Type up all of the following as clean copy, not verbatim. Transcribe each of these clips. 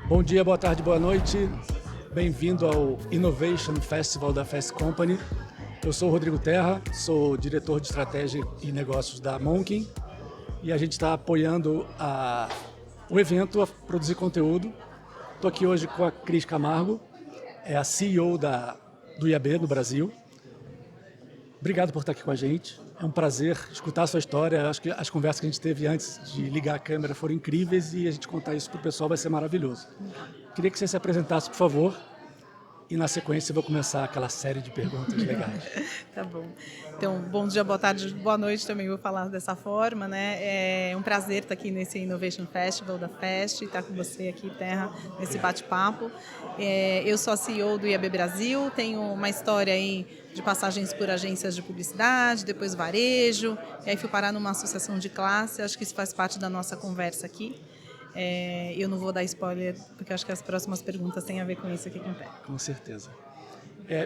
Bom dia, boa tarde, boa noite. Bem-vindo ao Innovation Festival da Fast Company. Eu sou o Rodrigo Terra, sou diretor de estratégia e negócios da Monkin e a gente está apoiando o evento a produzir conteúdo. Estou aqui hoje com a Cris Camargo, é a CEO do IAB no Brasil. Obrigado por estar aqui com a gente. É um prazer escutar a sua história. Acho que as conversas que a gente teve antes de ligar a câmera foram incríveis e a gente contar isso para o pessoal vai ser maravilhoso. Queria que você se apresentasse, por favor, e na sequência eu vou começar aquela série de perguntas legais. Tá bom. Então, bom dia, boa tarde, boa noite também, vou falar dessa forma, né? É um prazer estar aqui nesse Innovation Festival da FEST, estar com você aqui, Terra, nesse bate-papo. Eu sou a CEO do IAB Brasil, tenho uma história aí de passagens por agências de publicidade, depois varejo, e aí fui parar numa associação de classe, acho que isso faz parte da nossa conversa aqui. Eu não vou dar spoiler, porque acho que as próximas perguntas têm a ver com isso aqui com o Terra. Com certeza.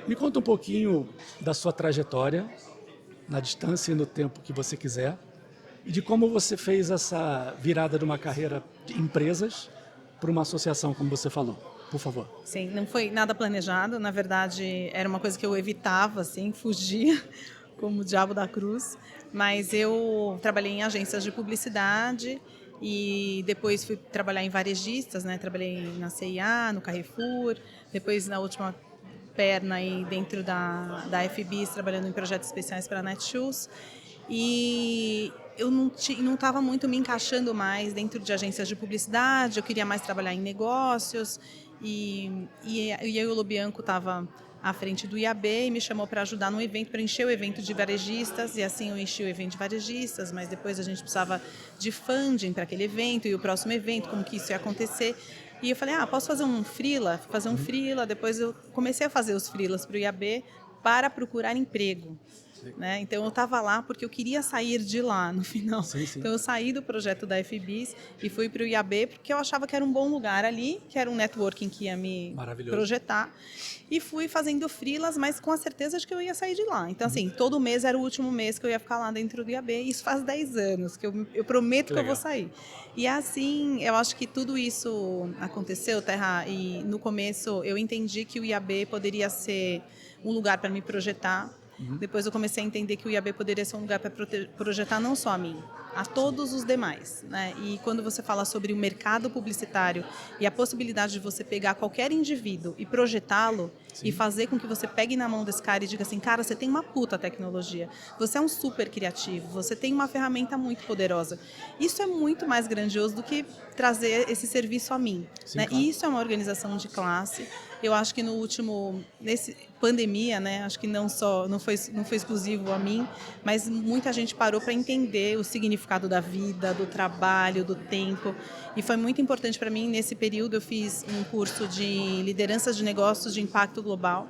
Me conta um pouquinho da sua trajetória, na distância e no tempo que você quiser, e de como você fez essa virada de uma carreira de empresas para uma associação, como você falou. Por favor. Sim, não foi nada planejado, na verdade era uma coisa que eu evitava, assim, fugia como o diabo da cruz, mas eu trabalhei em agências de publicidade e depois fui trabalhar em varejistas, né? Trabalhei na CIA, no Carrefour, depois na última perna aí dentro da FBIS, trabalhando em projetos especiais para a Netshoes. E eu não estava muito me encaixando mais dentro de agências de publicidade, eu queria mais trabalhar em negócios. E o Lobianco estava à frente do IAB e me chamou para ajudar no evento, para encher o evento de varejistas, e assim eu enchi o evento de varejistas, mas depois a gente precisava de funding para aquele evento e o próximo evento, como que isso ia acontecer. E eu falei, posso fazer um freela? Fazer um freela, depois eu comecei a fazer os freelas para o IAB para procurar emprego. Né? Então eu estava lá porque eu queria sair de lá no final. Sim, sim. Então eu saí do projeto da FBIS e fui para o IAB porque eu achava que era um bom lugar ali, que era um networking que ia me projetar. E fui fazendo freelas, mas com a certeza de que eu ia sair de lá. Então assim, todo mês era o último mês que eu ia ficar lá dentro do IAB. Isso faz 10 anos que eu prometo que eu vou sair. E assim, eu acho que tudo isso aconteceu, Terra, e no começo eu entendi que o IAB poderia ser um lugar para me projetar. Depois eu comecei a entender que o IAB poderia ser um lugar para projetar não só a mim, a todos os demais. Né? E quando você fala sobre o mercado publicitário e a possibilidade de você pegar qualquer indivíduo e projetá-lo e fazer com que você pegue na mão desse cara e diga assim, cara, você tem uma puta tecnologia, você é um super criativo, você tem uma ferramenta muito poderosa. Isso é muito mais grandioso do que trazer esse serviço a mim. Sim, né? claro. E isso é uma organização de classe. Eu acho que nesse pandemia, né, acho que não foi exclusivo a mim, mas muita gente parou para entender o significado da vida, do trabalho, do tempo. E foi muito importante para mim, nesse período eu fiz um curso de liderança de negócios de impacto global.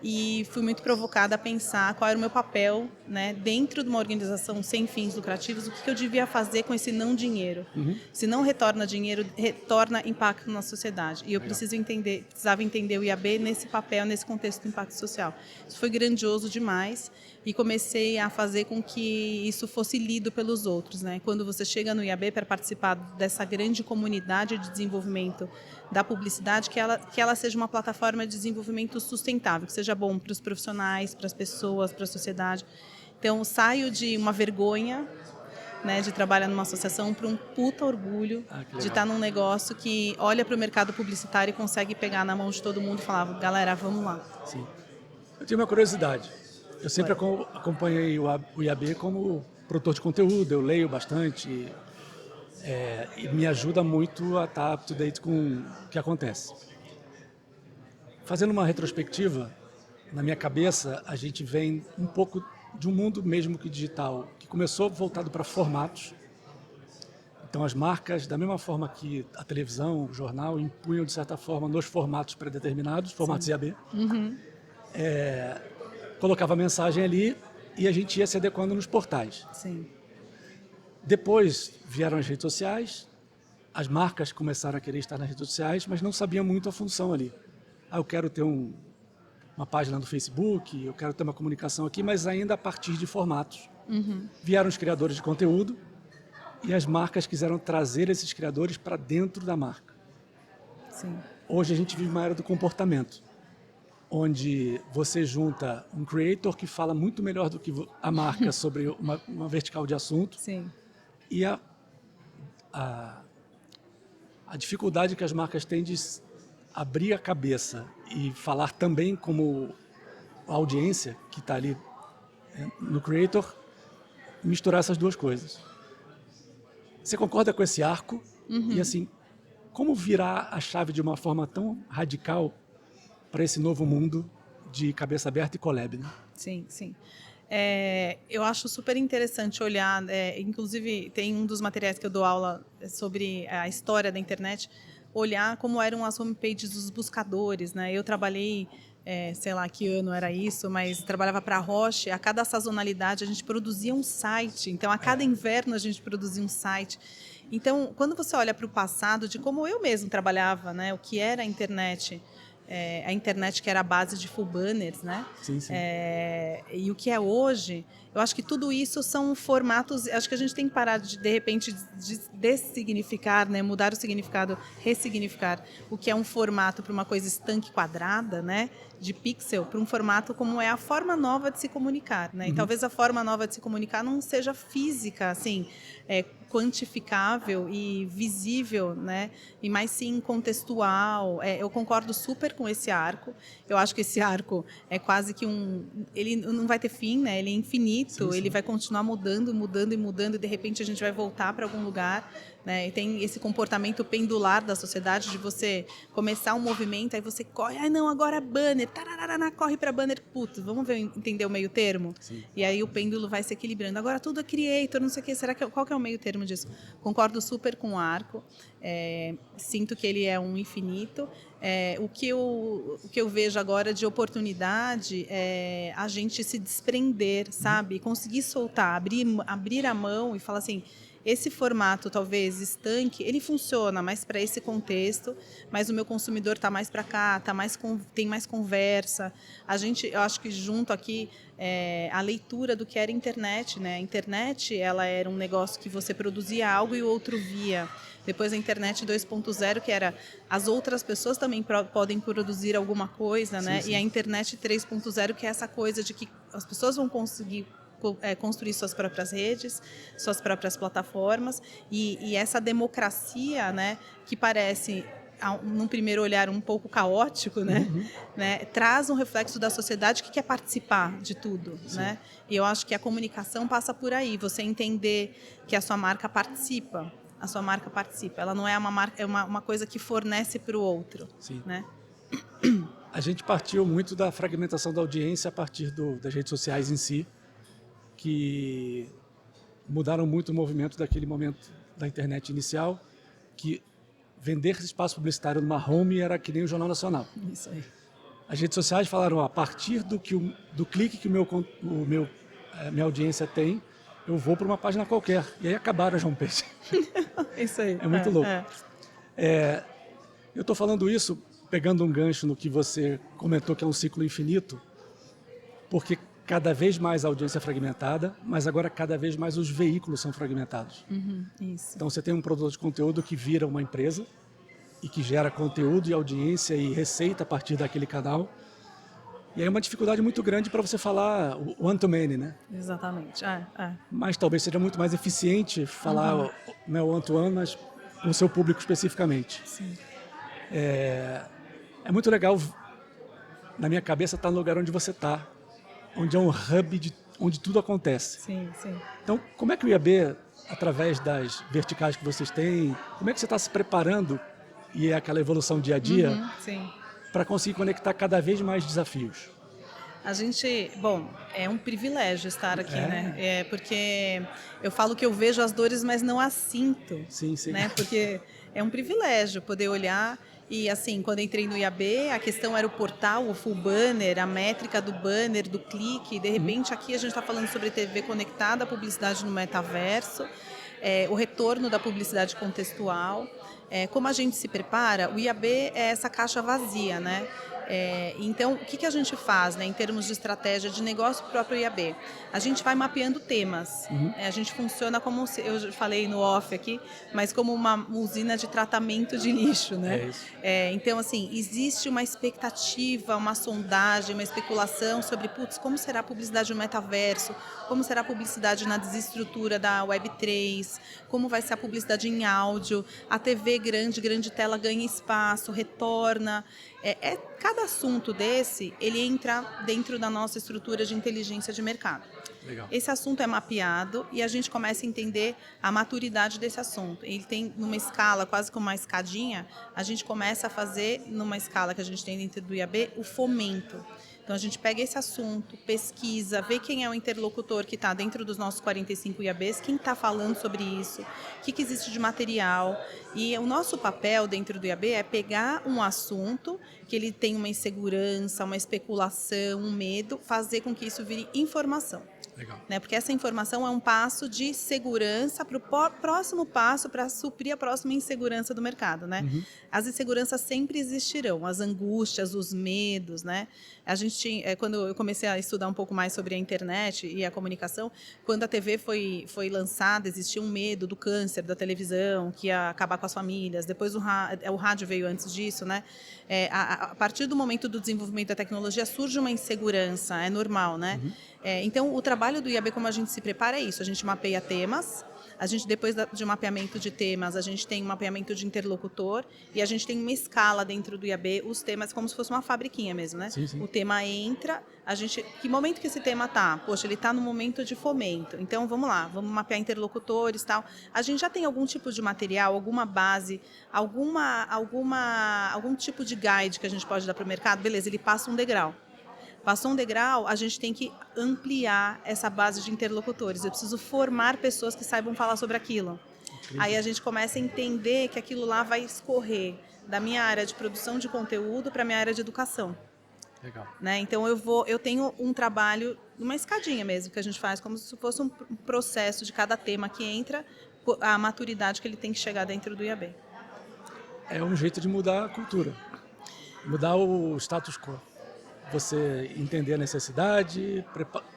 E fui muito provocada a pensar qual era o meu papel, né, dentro de uma organização sem fins lucrativos, o que eu devia fazer com esse não dinheiro. Se não retorna dinheiro, retorna impacto na sociedade. E eu precisava entender o IAB nesse papel, nesse contexto do impacto social. Isso foi grandioso demais e comecei a fazer com que isso fosse lido pelos outros. Né? Quando você chega no IAB para participar dessa grande comunidade de desenvolvimento da publicidade, que ela seja uma plataforma de desenvolvimento sustentável, que seja bom para os profissionais, para as pessoas, para a sociedade. Então, saio de uma vergonha, né, de trabalhar numa associação para um puta orgulho de estar num negócio que olha para o mercado publicitário e consegue pegar na mão de todo mundo e falar, galera, vamos lá. Sim. Eu tenho uma curiosidade. Eu sempre acompanhei o IAB como produtor de conteúdo, eu leio bastante e me ajuda muito a estar up to date com o que acontece. Fazendo uma retrospectiva, na minha cabeça, a gente vem um pouco de um mundo mesmo que digital, que começou voltado para formatos. Então, as marcas, da mesma forma que a televisão, o jornal, impunham, de certa forma, nos formatos pré-determinados, formatos IAB, colocava a mensagem ali e a gente ia se adequando nos portais. Sim. Depois vieram as redes sociais, as marcas começaram a querer estar nas redes sociais, mas não sabiam muito a função ali. Eu quero ter uma página no Facebook, eu quero ter uma comunicação aqui, mas ainda a partir de formatos. Vieram os criadores de conteúdo e as marcas quiseram trazer esses criadores para dentro da marca. Sim. Hoje a gente vive uma era do comportamento, onde você junta um creator que fala muito melhor do que a marca sobre uma vertical de assunto. Sim. E a dificuldade que as marcas têm de abrir a cabeça e falar também como a audiência que está ali no creator, misturar essas duas coisas. Você concorda com esse arco? E assim, como virar a chave de uma forma tão radical para esse novo mundo de cabeça aberta e collab, né? Sim, sim. Eu acho super interessante olhar, inclusive tem um dos materiais que eu dou aula sobre a história da internet, olhar como eram as homepages dos buscadores, né? Eu trabalhei, sei lá que ano era isso, mas trabalhava para a Roche, a cada sazonalidade a gente produzia um site, então a cada inverno a gente produzia um site. Então, quando você olha para o passado, de como eu mesmo trabalhava, né? O que era a internet que era a base de full banners, né? Sim, sim. E o que é hoje, eu acho que tudo isso são formatos, acho que a gente tem que parar de repente, de dessignificar, né? Mudar o significado, ressignificar o que é um formato para uma coisa estanque quadrada, né? De pixel, para um formato como é a forma nova de se comunicar, né? E talvez a forma nova de se comunicar não seja física, assim, quantificável e visível, né? E mais sim contextual. Eu concordo super com esse arco. Eu acho que esse arco é quase que ele não vai ter fim, né? Ele é infinito. Sim, sim. Ele vai continuar mudando, mudando e mudando. E de repente a gente vai voltar para algum lugar, né? E tem esse comportamento pendular da sociedade de você começar um movimento, aí você corre, não, agora é banner, tararara, corre para banner, putz, vamos entender o meio termo? Sim. E aí o pêndulo vai se equilibrando. Agora tudo é creator, não sei o quê, qual que é o meio termo disso? Concordo super com o arco, sinto que ele é um infinito. O que eu vejo agora de oportunidade é a gente se desprender, sabe? Conseguir soltar, abrir a mão e falar assim, esse formato, talvez, estanque, ele funciona mais para esse contexto, mas o meu consumidor está mais para cá, tem mais conversa. Eu acho que junto aqui, a leitura do que era internet, né? A internet, ela era um negócio que você produzia algo e o outro via. Depois a internet 2.0, que era as outras pessoas também podem produzir alguma coisa, né? Sim. E a internet 3.0, que é essa coisa de que as pessoas vão conseguir construir suas próprias redes, suas próprias plataformas e essa democracia, né, que parece num primeiro olhar um pouco caótico, né, traz um reflexo da sociedade que quer participar de tudo, né? E eu acho que a comunicação passa por aí, você entender que a sua marca participa. A sua marca participa, ela não é uma marca, é uma coisa que fornece para o outro. Sim. Né? A gente partiu muito da fragmentação da audiência a partir das redes sociais em si, que mudaram muito o movimento daquele momento da internet inicial, que vender espaço publicitário numa home era que nem o Jornal Nacional. Isso aí. As redes sociais falaram, a partir do clique que minha audiência tem, eu vou para uma página qualquer. E aí acabaram as homepages. Isso aí. É muito louco. Eu estou falando isso pegando um gancho no que você comentou, que é um ciclo infinito, porque cada vez mais a audiência é fragmentada, mas agora cada vez mais os veículos são fragmentados. Isso. Então você tem um produtor de conteúdo que vira uma empresa e que gera conteúdo e audiência e receita a partir daquele canal. E aí é uma dificuldade muito grande para você falar one-to-many, né? Exatamente. Mas talvez seja muito mais eficiente falar não one-to-one, mas com o seu público especificamente. Sim. É muito legal, na minha cabeça, estar no lugar onde você está, onde é um hub onde tudo acontece. Sim. Então, como é que o IAB, através das verticais que vocês têm, como é que você está se preparando, e é aquela evolução dia a dia, para conseguir conectar cada vez mais desafios? É um privilégio estar aqui, né? Porque eu falo que eu vejo as dores, mas não as sinto. Sim. Né? Porque é um privilégio poder olhar. E assim, quando entrei no IAB, a questão era o portal, o full banner, a métrica do banner, do clique. De repente, aqui a gente está falando sobre TV conectada, a publicidade no metaverso, o retorno da publicidade contextual. Como a gente se prepara, o IAB é essa caixa vazia, né? Então, o que a gente faz, né, em termos de estratégia de negócio próprio IAB? A gente vai mapeando temas. A gente funciona como, eu falei no off aqui, mas como uma usina de tratamento de lixo, né? Então, assim, existe uma expectativa, uma sondagem, uma especulação sobre, como será a publicidade no metaverso, como será a publicidade na desestrutura da Web3, como vai ser a publicidade em áudio, a TV grande tela ganha espaço, retorna. Cada assunto desse, ele entra dentro da nossa estrutura de inteligência de mercado. Legal. Esse assunto é mapeado e a gente começa a entender a maturidade desse assunto. Ele tem, numa escala, quase como uma escadinha, a gente começa a fazer, numa escala que a gente tem dentro do IAB, o fomento. Então, a gente pega esse assunto, pesquisa, vê quem é o interlocutor que está dentro dos nossos 45 IABs, quem está falando sobre isso, o que existe de material. E o nosso papel dentro do IAB é pegar um assunto que ele tem uma insegurança, uma especulação, um medo, fazer com que isso vire informação. Legal. Né? Porque essa informação é um passo de segurança para o próximo passo para suprir a próxima insegurança do mercado. Né? As inseguranças sempre existirão, as angústias, os medos. Né? A gente tinha, quando eu comecei a estudar um pouco mais sobre a internet e a comunicação, quando a TV foi lançada, existia um medo do câncer da televisão, que ia acabar com as famílias. Depois o rádio veio antes disso. Né? A partir do momento do desenvolvimento da tecnologia surge uma insegurança, é normal. Né? Então, o trabalho do IAB, como a gente se prepara, é isso. A gente mapeia temas, a gente, depois de um mapeamento de temas, a gente tem um mapeamento de interlocutor e a gente tem uma escala dentro do IAB, os temas, como se fosse uma fabriquinha mesmo, né? Sim. O tema entra, que momento que esse tema está? Poxa, ele está no momento de fomento. Então, vamos lá, vamos mapear interlocutores e tal. A gente já tem algum tipo de material, alguma base, algum tipo de guide que a gente pode dar para o mercado? Beleza, ele passa um degrau. Passou um degrau, a gente tem que ampliar essa base de interlocutores. Eu preciso formar pessoas que saibam falar sobre aquilo. Incrível. Aí a gente começa a entender que aquilo lá vai escorrer da minha área de produção de conteúdo para a minha área de educação. Legal. Né? Então, eu tenho um trabalho, uma escadinha mesmo, que a gente faz, como se fosse um processo de cada tema que entra, a maturidade que ele tem que chegar dentro do IAB. É um jeito de mudar a cultura, mudar o status quo. Você entender a necessidade,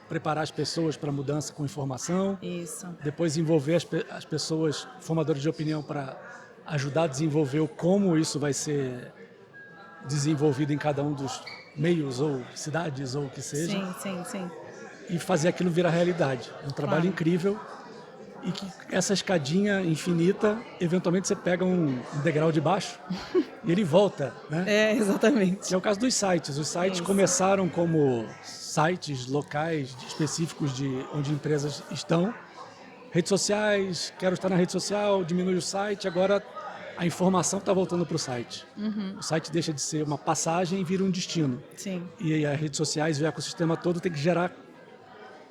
preparar as pessoas para a mudança com informação. Isso. Depois envolver as pessoas, formadores de opinião, para ajudar a desenvolver como isso vai ser desenvolvido em cada um dos meios ou cidades ou o que seja. Sim. E fazer aquilo virar realidade. É um trabalho incrível e que essa escadinha infinita, eventualmente você pega um degrau de baixo e ele volta, né? Exatamente. E é o caso dos sites. Os sites começaram como sites locais específicos de onde empresas estão. Redes sociais, quero estar na rede social, diminui o site, agora a informação está voltando para o site. O site deixa de ser uma passagem e vira um destino. Sim. E as redes sociais e o ecossistema todo tem que gerar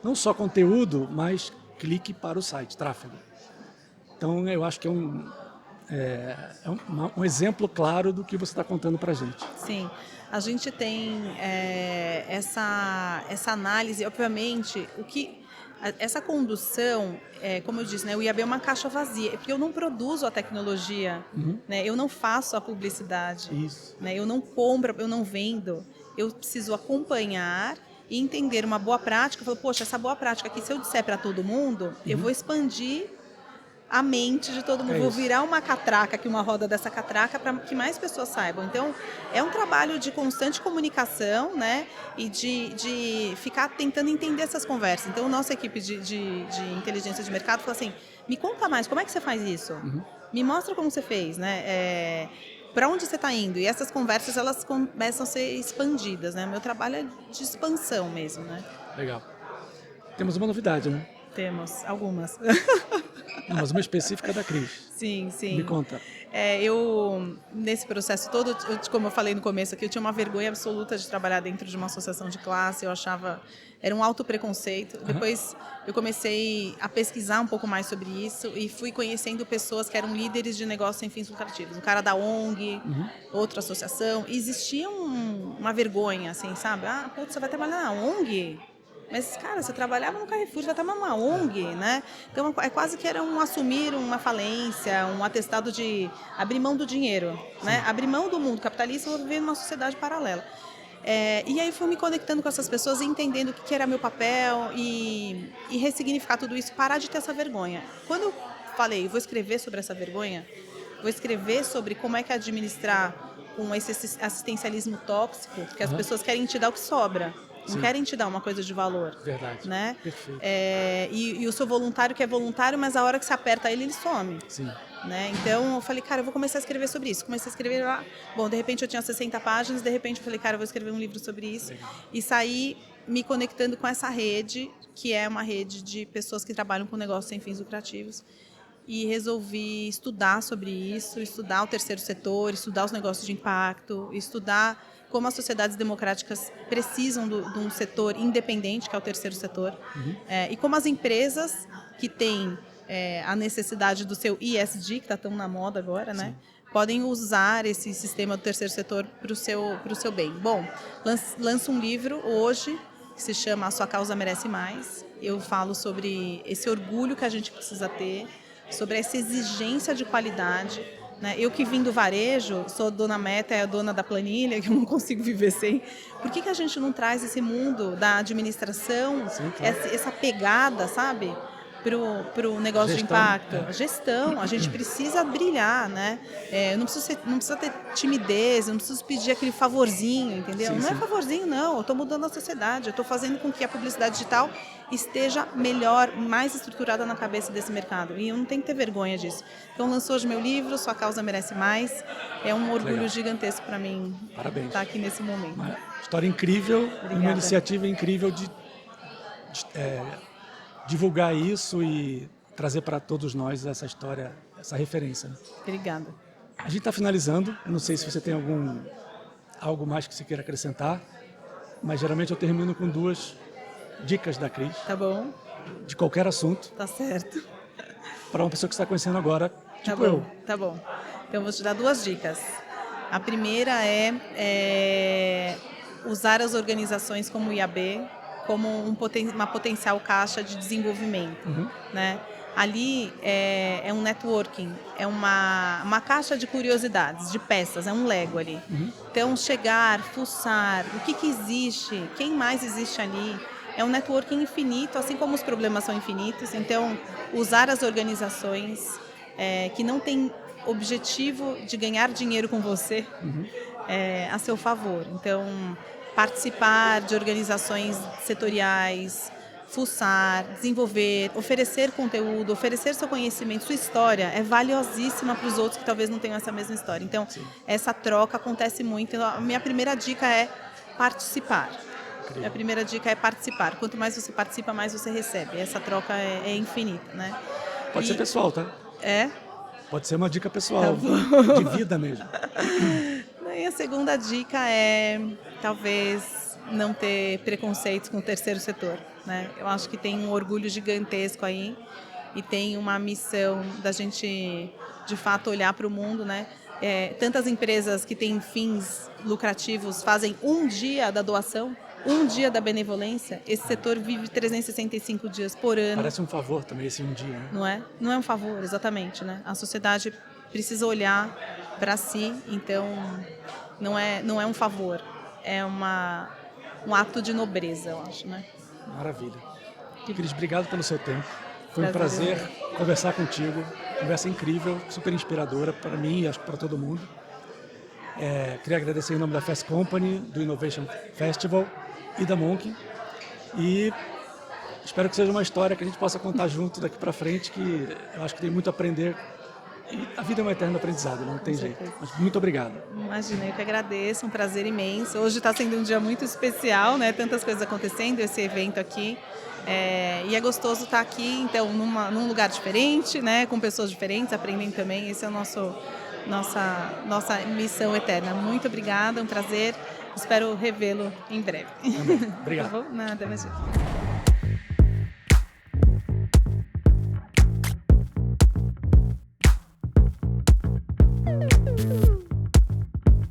não só conteúdo, mas clique para o site, tráfego. Então, eu acho que é um exemplo claro do que você está contando para a gente. Sim, a gente tem essa análise, obviamente, essa condução, como eu disse, né, o IAB é uma caixa vazia, porque eu não produzo a tecnologia, né, eu não faço a publicidade, né, eu não compro, eu não vendo, eu preciso acompanhar e entender uma boa prática. Eu falo, poxa, essa boa prática aqui, se eu disser para todo mundo, eu vou expandir a mente de todo mundo, vou virar uma catraca aqui, uma roda dessa catraca para que mais pessoas saibam. Então, é um trabalho de constante comunicação, né, e de ficar tentando entender essas conversas. Então, nossa equipe de inteligência de mercado fala assim, me conta mais, como é que você faz isso? Me mostra como você fez, né? Para onde você está indo? E essas conversas, elas começam a ser expandidas, né? Meu trabalho é de expansão mesmo, né? Legal. Temos uma novidade, né? Temos, algumas. Não, mas uma específica da Cris. Sim. Me conta. Eu, nesse processo todo, como eu falei no começo aqui, eu tinha uma vergonha absoluta de trabalhar dentro de uma associação de classe, eu achava, era um alto preconceito. Depois eu comecei a pesquisar um pouco mais sobre isso e fui conhecendo pessoas que eram líderes de negócios sem fins lucrativos. Um cara da ONG, outra associação. E existia uma vergonha, assim, sabe? Você vai trabalhar na ONG? Mas, cara, você trabalhava no Carrefour, você vai estar numa ONG, né? Então, é quase que era assumir uma falência, um atestado de abrir mão do dinheiro, né? Abrir mão do mundo capitalista e viver numa sociedade paralela. E aí fui me conectando com essas pessoas e entendendo o que era meu papel e ressignificar tudo isso, parar de ter essa vergonha. Quando eu falei, vou escrever sobre essa vergonha, vou escrever sobre como é que administrar com esse assistencialismo tóxico, que as pessoas querem te dar o que sobra, não querem te dar uma coisa de valor. Verdade. Né? Perfeito. E o seu voluntário que é voluntário, mas a hora que você aperta ele some. Sim. Né? Então eu falei, cara, eu vou começar a escrever sobre isso. Comecei a escrever lá. Bom, de repente eu tinha 60 páginas, de repente eu falei, cara, eu vou escrever um livro sobre isso. Legal. E saí me conectando com essa rede, que é uma rede de pessoas que trabalham com negócios sem fins lucrativos. E resolvi estudar sobre isso, estudar o terceiro setor, estudar os negócios de impacto, estudar como as sociedades democráticas precisam de um setor independente, que é o terceiro setor, e como as empresas que têm a necessidade do seu ESG, que está tão na moda agora, né, podem usar esse sistema do terceiro setor para o seu bem. Bom, lanço um livro hoje, que se chama A Sua Causa Merece Mais. Eu falo sobre esse orgulho que a gente precisa ter, sobre essa exigência de qualidade. Né? Eu que vim do varejo, sou dona Meta, é a dona da planilha, que eu não consigo viver sem. Por que a gente não traz esse mundo da administração, essa pegada, sabe? Para o negócio de impacto? A gestão, a gente precisa brilhar, né? Não precisa ter timidez, não preciso pedir aquele favorzinho, entendeu? Não é favorzinho, não. Eu estou mudando a sociedade, eu estou fazendo com que a publicidade digital esteja melhor, mais estruturada na cabeça desse mercado. E eu não tenho que ter vergonha disso. Então, lançou hoje meu livro, Sua Causa Merece Mais. É um orgulho gigantesco para mim estar aqui nesse momento. Uma história incrível, uma iniciativa incrível de divulgar isso e trazer para todos nós essa história, essa referência. Obrigada. A gente está finalizando. Eu não sei se você tem algo mais que você queira acrescentar, mas geralmente eu termino com 2 dicas da Cris. Tá bom. De qualquer assunto. Tá certo. Para uma pessoa que está conhecendo agora, tipo eu. Tá bom. Então eu vou te dar 2 dicas. A primeira é usar as organizações como o IAB como uma potencial caixa de desenvolvimento. Né? Ali é um networking, é uma caixa de curiosidades, de peças, é um Lego ali. Então, chegar, fuçar, o que existe, quem mais existe ali, é um networking infinito, assim como os problemas são infinitos. Então, usar as organizações que não têm objetivo de ganhar dinheiro com você a seu favor. Então, participar de organizações setoriais, fuçar, desenvolver, oferecer conteúdo, oferecer seu conhecimento, sua história é valiosíssima para os outros que talvez não tenham essa mesma história. Então, essa troca acontece muito. Então, a minha primeira dica é participar. A primeira dica é participar. Quanto mais você participa, mais você recebe. Essa troca é infinita, né? Pode ser pessoal, tá? Pode ser uma dica pessoal, de vida mesmo. E a segunda dica é, talvez, não ter preconceitos com o terceiro setor. Né? Eu acho que tem um orgulho gigantesco aí e tem uma missão da gente, de fato, olhar para o mundo. Né? Tantas empresas que têm fins lucrativos fazem um dia da doação, um dia da benevolência. Esse setor vive 365 dias por ano. Parece um favor também esse um dia. Né? Não é? Não é um favor, exatamente. Né? A sociedade precisa olhar para si, então não é um favor, é um ato de nobreza, eu acho, né? Maravilha. Cris, obrigado pelo seu tempo. Foi um prazer conversar contigo. Conversa incrível, super inspiradora para mim e acho que para todo mundo. Queria agradecer em nome da Fast Company, do Innovation Festival e da Monk. E espero que seja uma história que a gente possa contar junto daqui para frente, que eu acho que tem muito a aprender. E a vida é um eterno aprendizado, não tem jeito. Mas muito obrigado. Imagina, eu que agradeço, um prazer imenso. Hoje está sendo um dia muito especial, né? Tantas coisas acontecendo, esse evento aqui. E é gostoso estar aqui, então, num lugar diferente, né? Com pessoas diferentes, aprendendo também. Esse é o nossa missão eterna. Muito obrigada, um prazer. Espero revê-lo em breve. Amém. Obrigado. Tá bom? Nada, imagina.